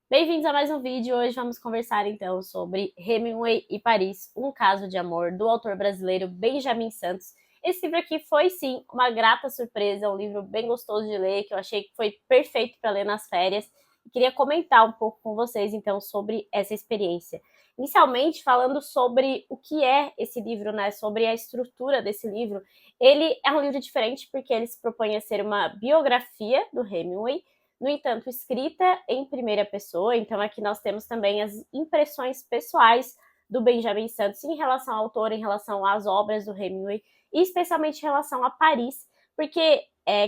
Bem-vindos a mais um vídeo. Hoje vamos conversar então sobre Hemingway e Paris, um caso de amor, do autor brasileiro Benjamin Santos. Esse livro aqui foi sim uma grata surpresa, um livro bem gostoso de ler, que eu achei que foi perfeito para ler nas férias. E queria comentar um pouco com vocês então sobre essa experiência. Inicialmente falando sobre o que é esse livro, né? Sobre a estrutura desse livro. Ele é um livro diferente porque ele se propõe a ser uma biografia do Hemingway, no entanto, escrita em primeira pessoa. Então aqui nós temos também as impressões pessoais do Benjamin Santos em relação ao autor, em relação às obras do Hemingway, e especialmente em relação a Paris, porque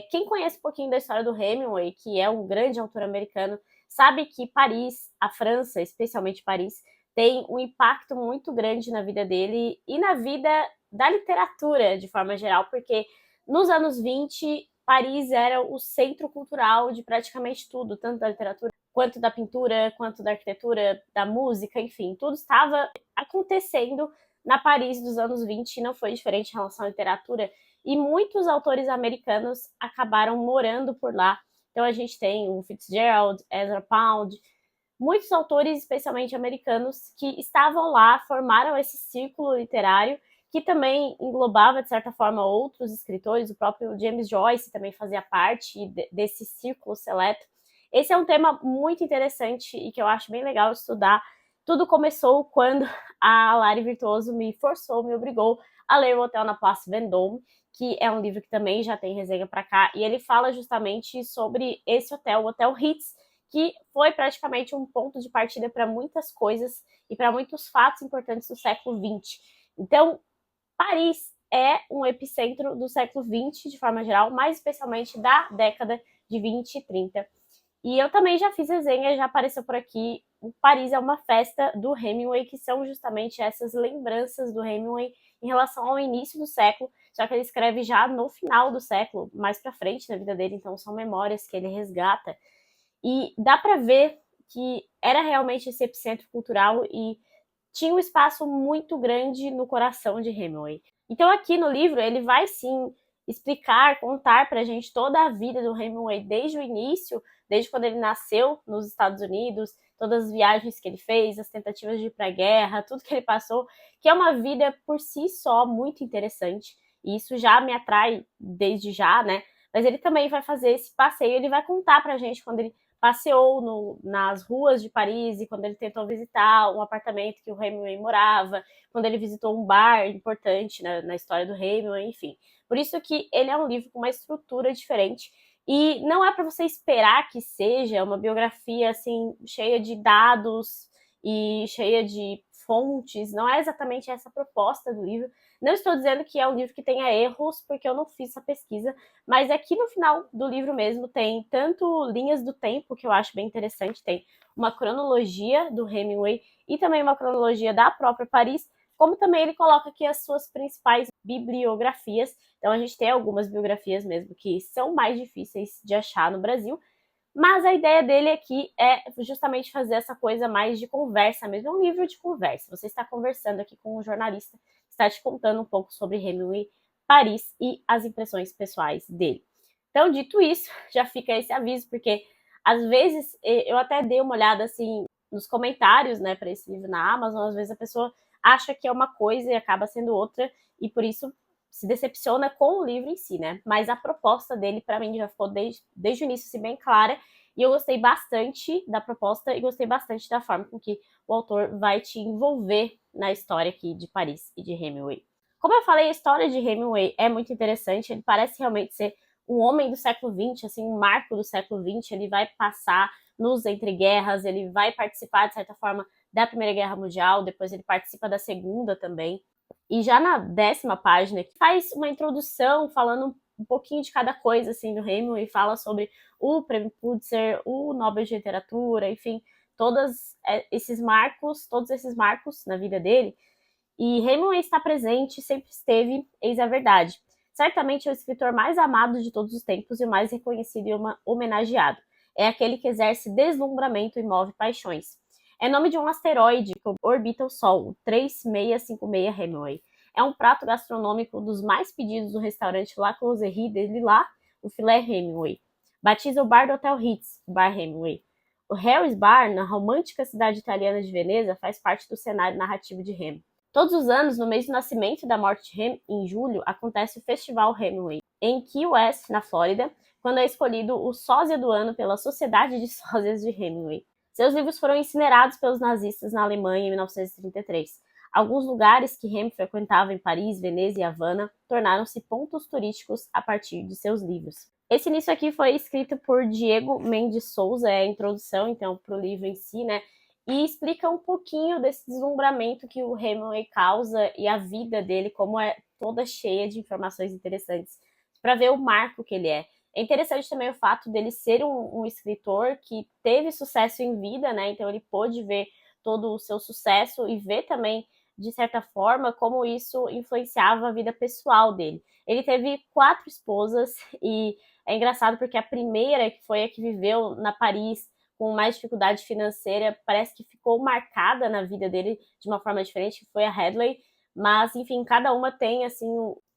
quem conhece um pouquinho da história do Hemingway, que é um grande autor americano, sabe que Paris, a França, especialmente Paris, tem um impacto muito grande na vida dele e na vida da literatura de forma geral, porque nos anos 20 Paris era o centro cultural de praticamente tudo, tanto da literatura quanto da pintura, quanto da arquitetura, da música, enfim, tudo estava acontecendo na Paris dos anos 20 e não foi diferente em relação à literatura, e muitos autores americanos acabaram morando por lá. Então a gente tem o Fitzgerald, Ezra Pound, muitos autores, especialmente americanos, que estavam lá, formaram esse círculo literário, que também englobava, de certa forma, outros escritores. O próprio James Joyce também fazia parte desse círculo seleto. Esse é um tema muito interessante e que eu acho bem legal estudar. Tudo começou quando a Lari Virtuoso me forçou, me obrigou a ler O Hotel na Place Vendôme, que é um livro que também já tem resenha para cá, e ele fala justamente sobre esse hotel, o Hotel Ritz, que foi praticamente um ponto de partida para muitas coisas e para muitos fatos importantes do século XX. Então, Paris é um epicentro do século XX, de forma geral, mais especialmente da década de 20 e 30. E eu também já fiz resenha, já apareceu por aqui. O Paris é uma festa do Hemingway, que são justamente essas lembranças do Hemingway em relação ao início do século, só que ele escreve já no final do século, mais para frente na vida dele, então são memórias que ele resgata. E dá para ver que era realmente esse epicentro cultural e tinha um espaço muito grande no coração de Hemingway. Então aqui no livro ele vai sim explicar, contar pra gente toda a vida do Hemingway desde o início, desde quando ele nasceu nos Estados Unidos, todas as viagens que ele fez, as tentativas de ir pra guerra, tudo que ele passou, que é uma vida por si só muito interessante. E isso já me atrai desde já, né? Mas ele também vai fazer esse passeio, ele vai contar pra gente quando ele passeou nas ruas de Paris e quando ele tentou visitar um apartamento que o Hemingway morava, quando ele visitou um bar importante na história do Hemingway, enfim. Por isso que ele é um livro com uma estrutura diferente e não é para você esperar que seja uma biografia assim cheia de dados e cheia de fontes, não é exatamente essa a proposta do livro. Não estou dizendo que é um livro que tenha erros, porque eu não fiz essa pesquisa, mas aqui no final do livro mesmo tem tanto linhas do tempo, que eu acho bem interessante, tem uma cronologia do Hemingway e também uma cronologia da própria Paris, como também ele coloca aqui as suas principais bibliografias. Então a gente tem algumas biografias mesmo que são mais difíceis de achar no Brasil, mas a ideia dele aqui é justamente fazer essa coisa mais de conversa mesmo, é um livro de conversa. Você está conversando aqui com um jornalista, está te contando um pouco sobre Hemingway, Paris e as impressões pessoais dele. Então, dito isso, já fica esse aviso, porque às vezes eu até dei uma olhada assim nos comentários, né, para esse livro na Amazon, às vezes a pessoa acha que é uma coisa e acaba sendo outra, e por isso se decepciona com o livro em si, né? Mas a proposta dele, para mim, já ficou desde o início assim, bem clara, e eu gostei bastante da proposta e gostei bastante da forma com que o autor vai te envolver na história aqui de Paris e de Hemingway. Como eu falei, a história de Hemingway é muito interessante, ele parece realmente ser um homem do século XX, assim, um marco do século XX, ele vai passar nos entreguerras, ele vai participar, de certa forma, da Primeira Guerra Mundial, depois ele participa da Segunda também. E já na 10ª página, faz uma introdução falando um pouquinho de cada coisa assim do Hemingway, fala sobre o Prêmio Pulitzer, o Nobel de Literatura, enfim, todos esses marcos na vida dele. E Hemingway está presente, sempre esteve, eis a verdade. Certamente é o escritor mais amado de todos os tempos e o mais reconhecido e homenageado. É aquele que exerce deslumbramento e move paixões. É nome de um asteroide que orbita o Sol, o 3656 Hemingway. É um prato gastronômico dos mais pedidos do restaurante La Closerie de Lillas, o filé Hemingway. Batiza o bar do Hotel Ritz, o bar Hemingway. O Harry's Bar, na romântica cidade italiana de Veneza, faz parte do cenário narrativo de Hemingway. Todos os anos, no mês do nascimento e da morte de Hemingway, em julho, acontece o Festival Hemingway, em Key West, na Flórida, quando é escolhido o sósia do ano pela Sociedade de Sósias de Hemingway. Seus livros foram incinerados pelos nazistas na Alemanha em 1933. Alguns lugares que Hemingway frequentava em Paris, Veneza e Havana tornaram-se pontos turísticos a partir de seus livros. Esse início aqui foi escrito por Diego Mendes Souza, é a introdução, então, para o livro em si, né? E explica um pouquinho desse deslumbramento que o Hemingway causa e a vida dele, como é toda cheia de informações interessantes, para ver o marco que ele é. É interessante também o fato dele ser um escritor que teve sucesso em vida, né? Então ele pôde ver todo o seu sucesso e ver também, de certa forma, como isso influenciava a vida pessoal dele. Ele teve 4 esposas e é engraçado porque a primeira, que foi a que viveu na Paris com mais dificuldade financeira, parece que ficou marcada na vida dele de uma forma diferente, que foi a Hadley. Mas, enfim, cada uma tem, assim,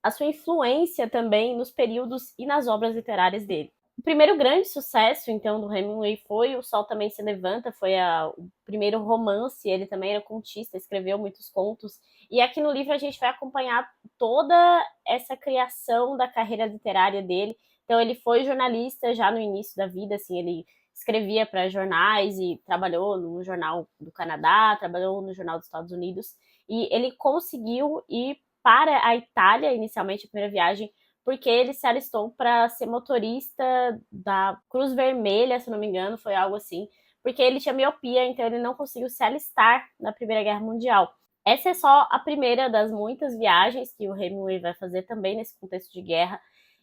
a sua influência também nos períodos e nas obras literárias dele. O primeiro grande sucesso, então, do Hemingway foi O Sol Também Se Levanta, foi o primeiro romance, ele também era contista, escreveu muitos contos, e aqui no livro a gente vai acompanhar toda essa criação da carreira literária dele. Então ele foi jornalista já no início da vida, assim, ele escrevia para jornais e trabalhou no jornal do Canadá, trabalhou no jornal dos Estados Unidos, e ele conseguiu ir para a Itália, inicialmente a primeira viagem, porque ele se alistou para ser motorista da Cruz Vermelha, se não me engano, foi algo assim, porque ele tinha miopia, então ele não conseguiu se alistar na Primeira Guerra Mundial. Essa é só a primeira das muitas viagens que o Hemingway vai fazer também nesse contexto de guerra.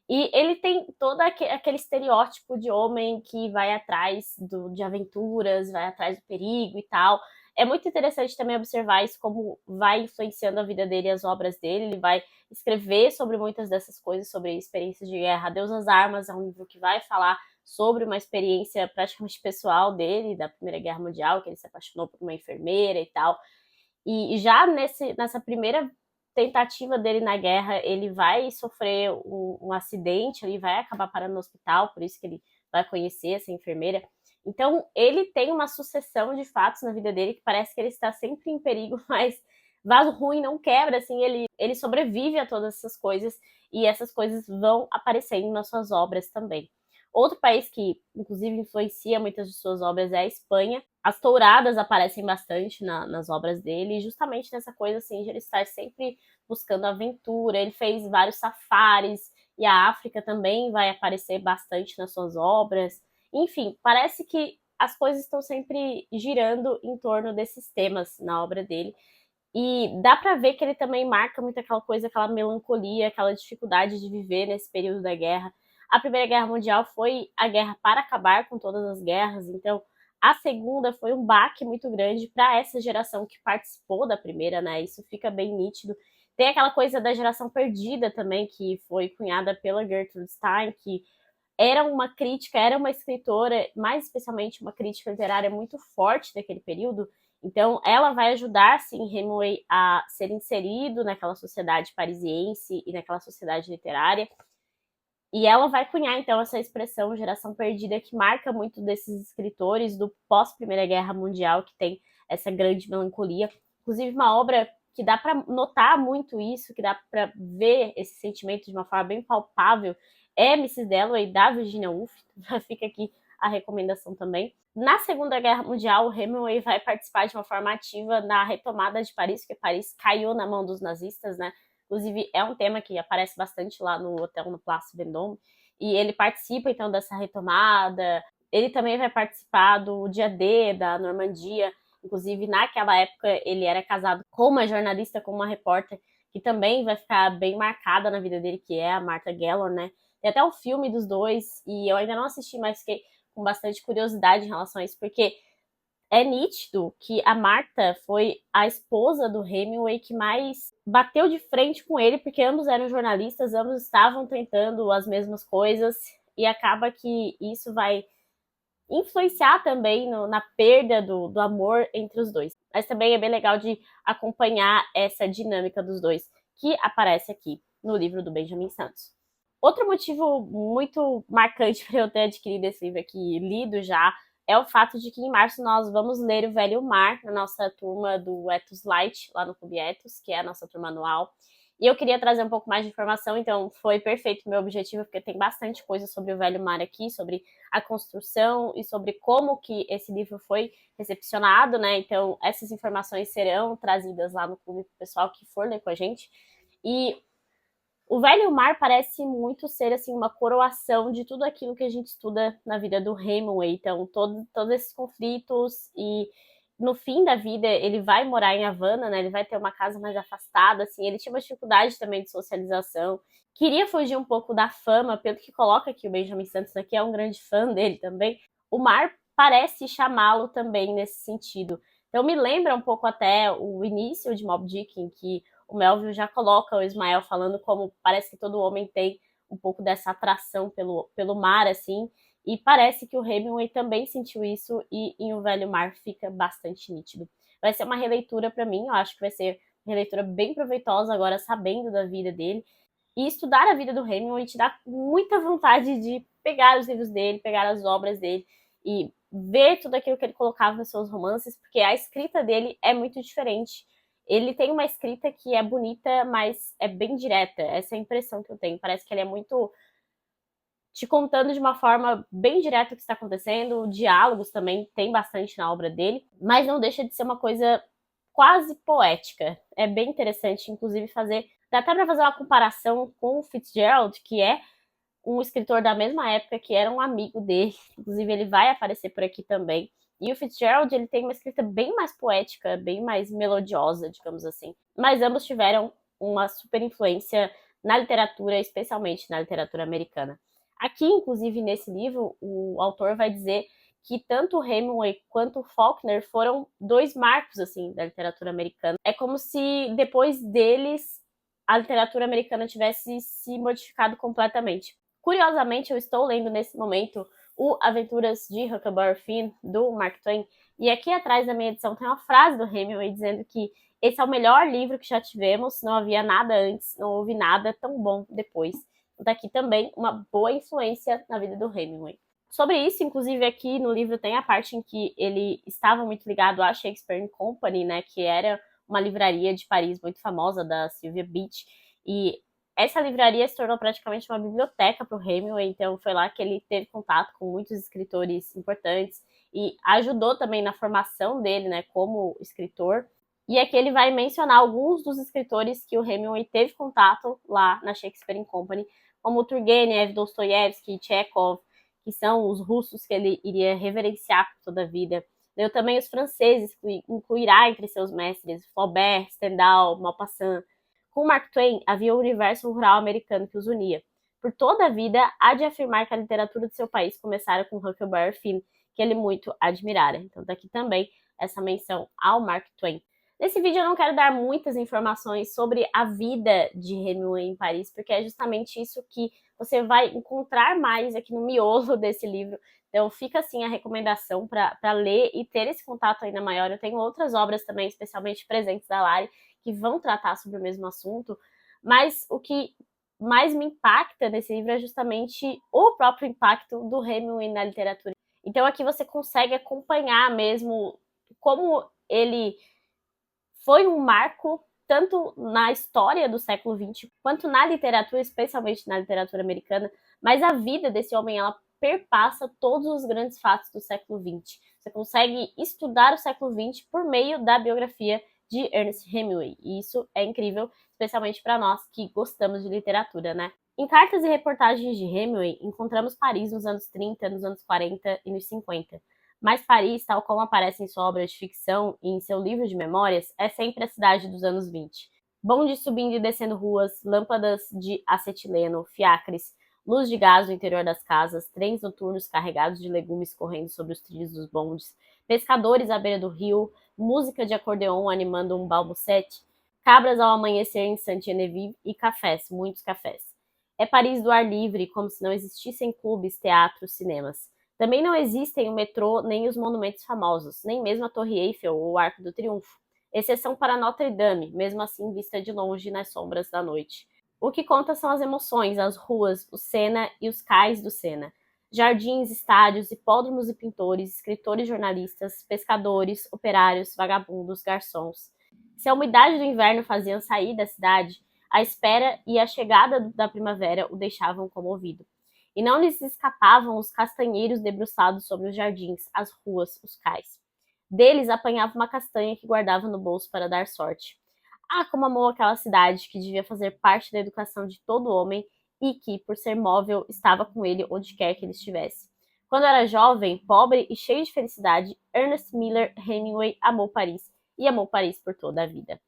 E ele tem todo aquele estereótipo de homem que vai atrás de aventuras, vai atrás do perigo e tal. É muito interessante também observar isso, como vai influenciando a vida dele e as obras dele. Ele vai escrever sobre muitas dessas coisas, sobre experiências de guerra. Deus às Armas é um livro que vai falar sobre uma experiência praticamente pessoal dele, da Primeira Guerra Mundial, que ele se apaixonou por uma enfermeira e tal. E já nessa primeira tentativa dele na guerra, ele vai sofrer um acidente, ele vai acabar parando no hospital, por isso que ele vai conhecer essa enfermeira. Então, ele tem uma sucessão de fatos na vida dele que parece que ele está sempre em perigo, mas vaso ruim não quebra, assim, ele sobrevive a todas essas coisas e essas coisas vão aparecendo nas suas obras também. Outro país que, inclusive, influencia muitas de suas obras é a Espanha. As touradas aparecem bastante nas obras dele, justamente nessa coisa assim, de ele estar sempre buscando aventura. Ele fez vários safaris, e a África também vai aparecer bastante nas suas obras. Enfim, parece que as coisas estão sempre girando em torno desses temas na obra dele. E dá para ver que ele também marca muito aquela coisa, aquela melancolia, aquela dificuldade de viver nesse período da guerra. A Primeira Guerra Mundial foi a guerra para acabar com todas as guerras, então a segunda foi um baque muito grande para essa geração que participou da primeira, né? Isso fica bem nítido. Tem aquela coisa da geração perdida também, que foi cunhada pela Gertrude Stein, que era uma crítica, era uma escritora, mais especialmente uma crítica literária muito forte daquele período. Então, ela vai ajudar, sim, Hemingway a ser inserido naquela sociedade parisiense e naquela sociedade literária. E ela vai cunhar, então, essa expressão geração perdida, que marca muito desses escritores do pós-Primeira Guerra Mundial, que tem essa grande melancolia. Inclusive, uma obra que dá para notar muito isso, que dá para ver esse sentimento de uma forma bem palpável, é Mrs. Dalloway, da Virginia Woolf. Fica aqui a recomendação também. Na Segunda Guerra Mundial, o Hemingway vai participar de uma forma ativa na retomada de Paris, porque Paris caiu na mão dos nazistas, né? Inclusive, é um tema que aparece bastante lá no Hotel no Place Vendôme. E ele participa, então, dessa retomada. Ele também vai participar do Dia D, da Normandia. Inclusive, naquela época, ele era casado com uma jornalista, com uma repórter, que também vai ficar bem marcada na vida dele, que é a Martha Gellhorn, né? Tem até um filme dos dois, e eu ainda não assisti, mas fiquei com bastante curiosidade em relação a isso, porque é nítido que a Martha foi a esposa do Hemingway que mais bateu de frente com ele, porque ambos eram jornalistas, ambos estavam tentando as mesmas coisas, e acaba que isso vai influenciar também na perda do amor entre os dois. Mas também é bem legal de acompanhar essa dinâmica dos dois, que aparece aqui no livro do Benjamin Santos. Outro motivo muito marcante para eu ter adquirido esse livro aqui, lido já, é o fato de que em março nós vamos ler O Velho Mar na nossa turma do Ethos Light, lá no Clube Ethos, que é a nossa turma anual. E eu queria trazer um pouco mais de informação, então foi perfeito o meu objetivo, porque tem bastante coisa sobre o Velho Mar aqui, sobre a construção e sobre como que esse livro foi recepcionado, né? Então essas informações serão trazidas lá no clube para o pessoal que for ler com a gente. E o Velho Mar parece muito ser assim uma coroação de tudo aquilo que a gente estuda na vida do Hemingway. Então, todos esses conflitos e no fim da vida ele vai morar em Havana, né? Ele vai ter uma casa mais afastada, assim. Ele tinha uma dificuldade também de socialização. Queria fugir um pouco da fama, pelo que coloca aqui o Benjamin Santos aqui, é um grande fã dele também. O mar parece chamá-lo também nesse sentido. Então me lembra um pouco até o início de Moby Dick, em que o Melville já coloca o Ismael falando como parece que todo homem tem um pouco dessa atração pelo mar, assim, e parece que o Hemingway também sentiu isso e em O Velho Mar fica bastante nítido. Vai ser uma releitura para mim, eu acho que vai ser uma releitura bem proveitosa agora, sabendo da vida dele. E estudar a vida do Hemingway te dá muita vontade de pegar os livros dele, pegar as obras dele e ver tudo aquilo que ele colocava nos seus romances, porque a escrita dele é muito diferente. Ele tem uma escrita que é bonita, mas é bem direta. Essa é a impressão que eu tenho. Parece que ele é muito te contando de uma forma bem direta o que está acontecendo. Diálogos também tem bastante na obra dele, mas não deixa de ser uma coisa quase poética. É bem interessante, inclusive, fazer. Dá até para fazer uma comparação com o Fitzgerald, que é um escritor da mesma época, que era um amigo dele. Inclusive, ele vai aparecer por aqui também. E o Fitzgerald, ele tem uma escrita bem mais poética, bem mais melodiosa, digamos assim. Mas ambos tiveram uma super influência na literatura, especialmente na literatura americana. Aqui, inclusive, nesse livro, o autor vai dizer que tanto o Hemingway quanto o Faulkner foram dois marcos, assim, da literatura americana. É como se, depois deles, a literatura americana tivesse se modificado completamente. Curiosamente, eu estou lendo nesse momento o Aventuras de Huckleberry Finn, do Mark Twain, e aqui atrás da minha edição tem uma frase do Hemingway dizendo que esse é o melhor livro que já tivemos, não havia nada antes, não houve nada tão bom depois. Daqui também uma boa influência na vida do Hemingway. Sobre isso, inclusive, aqui no livro tem a parte em que ele estava muito ligado à Shakespeare Company, né, que era uma livraria de Paris muito famosa, da Sylvia Beach, e essa livraria se tornou praticamente uma biblioteca para o Hemingway, então foi lá que ele teve contato com muitos escritores importantes e ajudou também na formação dele, né, como escritor. E aqui ele vai mencionar alguns dos escritores que o Hemingway teve contato lá na Shakespeare Company, como Turgenev, Dostoiévski, Chekhov, que são os russos que ele iria reverenciar por toda a vida. Leu também os franceses, que incluirá entre seus mestres Flaubert, Stendhal, Maupassant. Com Mark Twain, havia o universo rural americano que os unia. Por toda a vida, há de afirmar que a literatura de seu país começara com Huckleberry Finn, que ele muito admirara. Então, daqui também essa menção ao Mark Twain. Nesse vídeo eu não quero dar muitas informações sobre a vida de Hemingway em Paris, porque é justamente isso que você vai encontrar mais aqui no miolo desse livro. Então fica assim a recomendação para ler e ter esse contato ainda maior. Eu tenho outras obras também, especialmente presentes da Lari, que vão tratar sobre o mesmo assunto, mas o que mais me impacta nesse livro é justamente o próprio impacto do Hemingway na literatura. Então aqui você consegue acompanhar mesmo como ele foi um marco tanto na história do século XX quanto na literatura, especialmente na literatura americana, mas a vida desse homem, ela perpassa todos os grandes fatos do século XX. Você consegue estudar o século XX por meio da biografia de Ernest Hemingway, e isso é incrível, especialmente para nós que gostamos de literatura, né? Em cartas e reportagens de Hemingway, encontramos Paris nos anos 30, nos anos 40 e nos 50. Mas Paris, tal como aparece em sua obra de ficção e em seu livro de memórias, é sempre a cidade dos anos 20. Bondes subindo e descendo ruas, lâmpadas de acetileno, fiacres, luz de gás no interior das casas, trens noturnos carregados de legumes correndo sobre os trilhos dos bondes, pescadores à beira do rio, música de acordeon animando um balbucete, cabras ao amanhecer em Saint-Geneviève e cafés, muitos cafés. É Paris do ar livre, como se não existissem clubes, teatros, cinemas. Também não existem o metrô nem os monumentos famosos, nem mesmo a Torre Eiffel ou o Arco do Triunfo, exceção para Notre Dame, mesmo assim vista de longe nas sombras da noite. O que conta são as emoções, as ruas, o Sena e os cais do Sena. jardins, estádios, hipódromos e pintores, escritores, jornalistas, pescadores, operários, vagabundos, garçons. Se a umidade do inverno fazia sair da cidade, a espera e a chegada da primavera o deixavam comovido. E não lhes escapavam os castanheiros debruçados sobre os jardins, as ruas, os cais. Deles apanhava uma castanha que guardava no bolso para dar sorte. Ah, como amou aquela cidade que devia fazer parte da educação de todo homem e que, por ser móvel, estava com ele onde quer que ele estivesse. Quando era jovem, pobre e cheio de felicidade, Ernest Miller Hemingway amou Paris e amou Paris por toda a vida.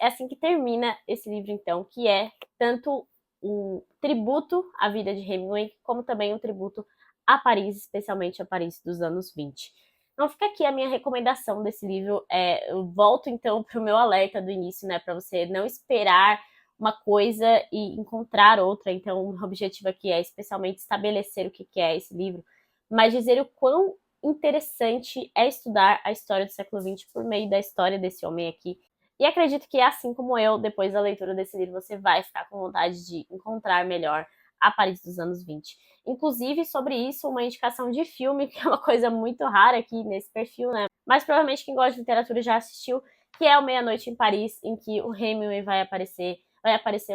É assim que termina esse livro, então, que é tanto um tributo à vida de Hemingway, como também um tributo a Paris, especialmente a Paris dos anos 20. Então fica aqui a minha recomendação desse livro. Eu volto então para o meu alerta do início, né, para você não esperar uma coisa e encontrar outra. Então o objetivo aqui é especialmente estabelecer o que é esse livro, mas dizer o quão interessante é estudar a história do século XX por meio da história desse homem aqui. E acredito que, assim como eu, depois da leitura desse livro, você vai ficar com vontade de encontrar melhor a Paris dos anos 20. Inclusive, sobre isso, uma indicação de filme, que é uma coisa muito rara aqui nesse perfil, né? Mas provavelmente quem gosta de literatura já assistiu, que é o Meia-Noite em Paris, em que o Hemingway vai aparecer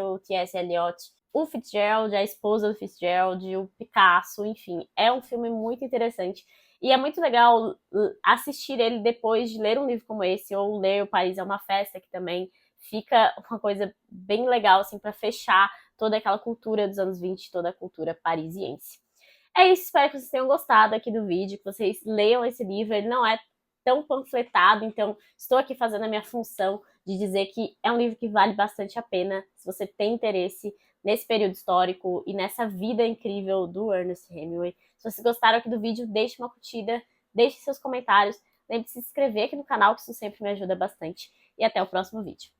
o T.S. Eliot, o Fitzgerald, a esposa do Fitzgerald, o Picasso, enfim. É um filme muito interessante. E é muito legal assistir ele depois de ler um livro como esse, ou ler O Paris é uma Festa, que também fica uma coisa bem legal, assim, para fechar toda aquela cultura dos anos 20, toda a cultura parisiense. É isso, espero que vocês tenham gostado aqui do vídeo, que vocês leiam esse livro. Ele não é tão panfletado, então estou aqui fazendo a minha função de dizer que é um livro que vale bastante a pena, se você tem interesse nesse período histórico e nessa vida incrível do Ernest Hemingway. Se vocês gostaram aqui do vídeo, deixe uma curtida, deixe seus comentários, lembre-se de se inscrever aqui no canal, que isso sempre me ajuda bastante. E até o próximo vídeo.